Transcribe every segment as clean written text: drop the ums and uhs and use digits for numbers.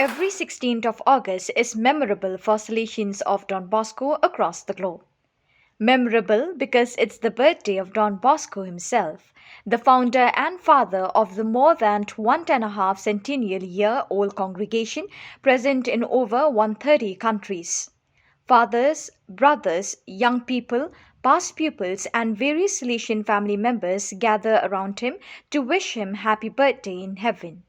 every 16th of August is memorable for Salesians of Don Bosco across the globe. Memorable because it's the birthday of Don Bosco himself, the founder and father of the more than 1.5 centennial year old congregation present in over 130 countries. Fathers, brothers, young people, past pupils, and various Salesian family members gather around him to wish him happy birthday in heaven.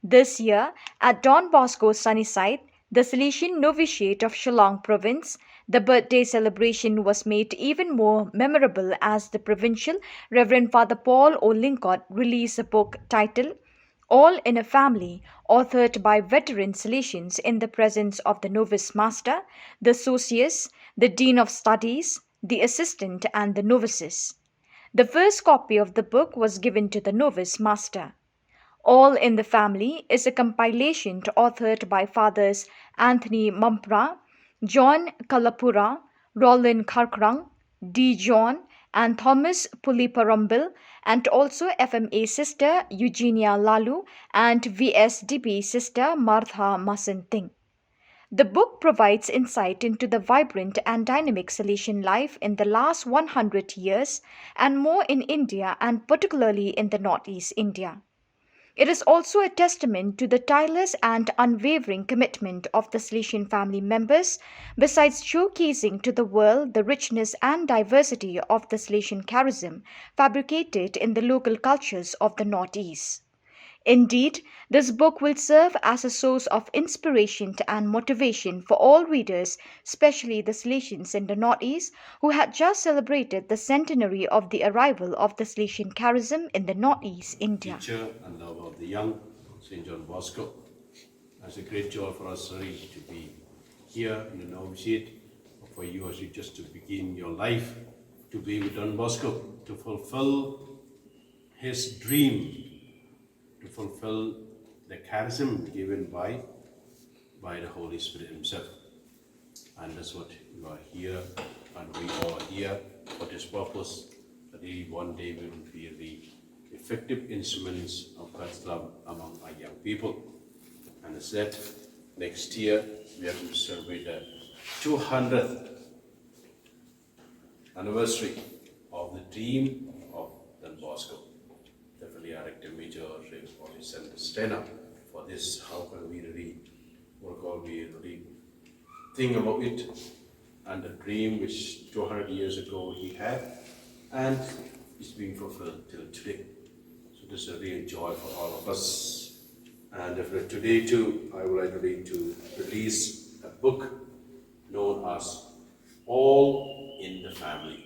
This year, at Don Bosco's sunny side, the Salesian Novitiate of Shillong province, the birthday celebration was made even more memorable as the provincial Reverend Father Paul O. Lincott released a book titled All in a Family, authored by veteran Salesians in the presence of the novice master, the associates, the dean of studies, the assistant, and the novices. The first copy of the book was given to the novice master. All in the Family is a compilation authored by Fathers Anthony Mumpra, John Kalapura, Roland Karkrang, D. John, and Thomas Puliparambil, and also FMA sister Eugenia Lalu and VSDB sister Martha Masanting. The book provides insight into the vibrant and dynamic Salesian life in the last 100 years and more in India and particularly in the Northeast India. It is also a testament to the tireless and unwavering commitment of the Salesian family members, besides showcasing to the world the richness and diversity of the Salesian charism fabricated in the local cultures of the Northeast. Indeed, this book will serve as a source of inspiration and motivation for all readers, especially the Salesians in the Northeast, who had just celebrated the centenary of the arrival of the Salesian charism in the Northeast India. Teacher and lover of the young, St. John Bosco. It's a great joy for us really to be here in the novitiate, for you as you just to begin your life, to be with Don Bosco, to fulfill his dream, to fulfill the charism given by the Holy Spirit himself. And that's what you are here, and we all are here for this purpose, that really one day we will be the effective instruments of God's love among our young people. And as said, next year we are going to celebrate the 200th anniversary of the dream of Don Bosco. Definitely our Rector Major always stand up for this. How can we really work on, we really think about it, and the dream which 200 years ago he had, and it's being fulfilled till today. So this is a real joy for all of us. And definitely today too, I would like really to release a book known as All in the Family.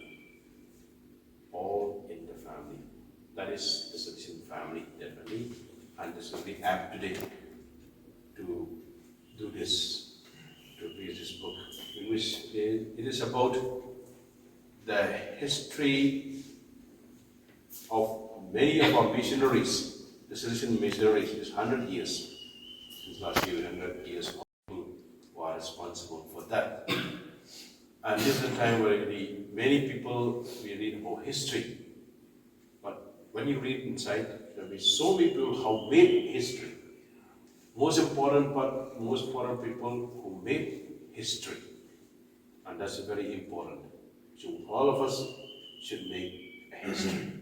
All in the Family. That is the Salesian family, definitely. And this will be apt today to do this, to read this book, in which it is about the history of many of our missionaries. The Salesian missionaries is 100 years, since last year, 100 years who are responsible for that. And this is a time where really many people, we read about history, but when you read inside, there will be so many people who made history. Most important people who made history. And that's very important. So all of us should make a history.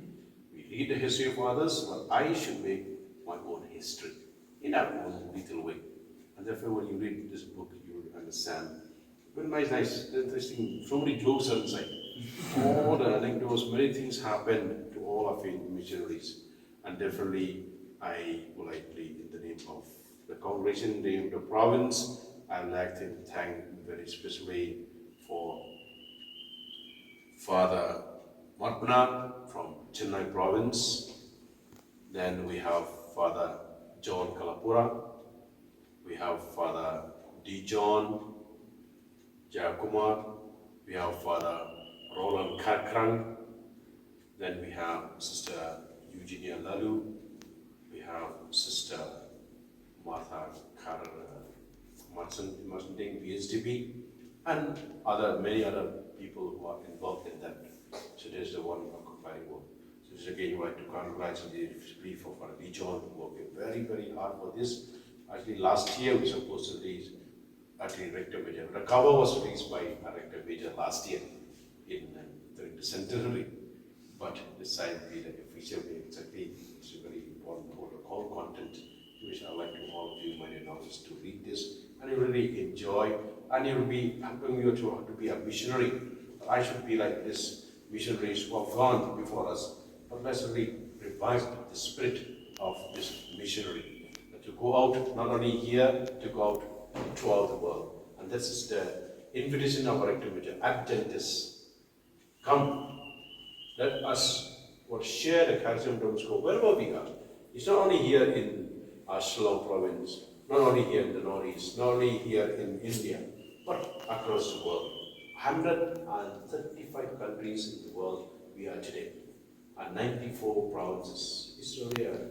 We read the history of others, but I should make my own history in our own little way. And therefore when you read this book, you will understand. Very nice, interesting, so many jokes are inside. All the anecdotes, many things happen to all of the missionaries. And definitely I would like to, in the name of the congregation, in the name of the province, I would like to thank very specially for Father Matna from Chennai province. Then we have Father John Kalapura. We have Father D. John Jayakumar. We have Father Roland Karkrang. Then we have Sister Eugenia Lalu. We have Sister Martha Martin VSDB, and many other people who are involved in that. So there's the one occupying work. So again, you like to congratulate the brief of our region who working very, very hard for this. Actually, last year we supposed to release actually Rector Major. The cover was released by Rector Major last year during the centenary, but decidedly the official day exactly it's a very important protocol content which I like to all of you, my announcers, to read this and you really enjoy and you will be helping you to be a missionary. I should be like this missionaries who have gone before us, but let's really revive the spirit of this missionary to go out not only here, to go out throughout the world. And this is the invitation of our Rector Major, Adventists. Come, let us share the charism of Damascus wherever we are. It's not only here in Shillong province, not only here in the Northeast, not only here in India, but across the world. 135 countries in the world we are today, and 94 provinces. It's really a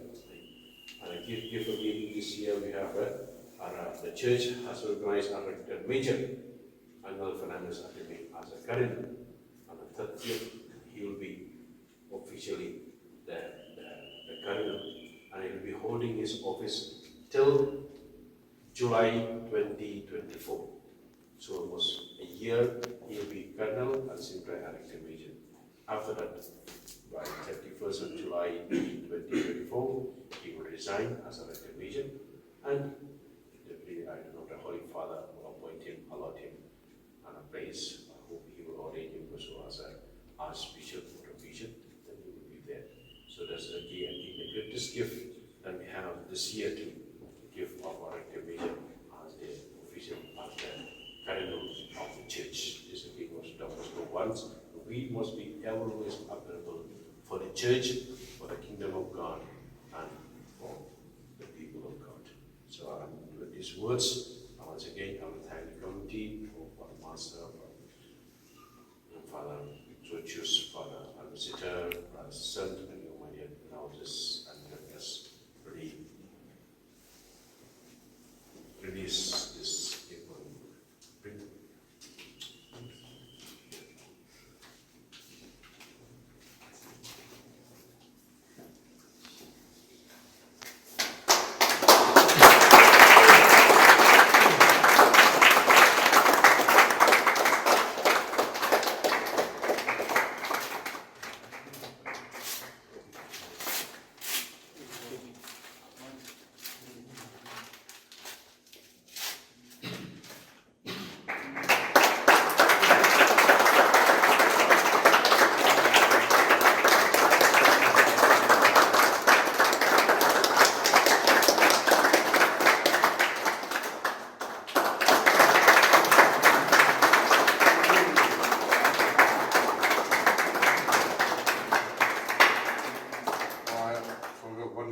gift of meeting this year. We have the church has organized our Rector Major, Annual Fernandez Academy, as a cardinal. On the 30th, he will be officially the cardinal, and he will be holding his office till July 2024. So almost a year he will be cardinal and simply Rector Major. After that, by 31st of July 2024, he will resign as a Rector Major, and I don't know, the Holy Father will appoint him, allot him on a place. I hope he will ordain him also as an Archbishop or a bishop, then he will be there. So that's the greatest gift that we have this year to give of our Rector Major as the official, as the cardinal of the church. This again was Dr. once. We must be always available for the church, for the kingdom of God, and for the people of God. So with these words, once again, I will thank the committee for the master, Father Trochus, Father Alvisitor, Brother Sant, and you, my dear elders, and let us really release this evening.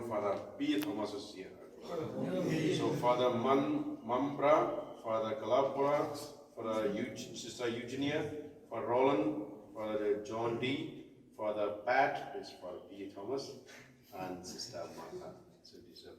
Father P. Thomas is here. So Father Mambra, Father Kalapura, Father Sister Eugenia, Father Roland, Father John D, Father Pat is Father P. Thomas, and Sister Martha. So these are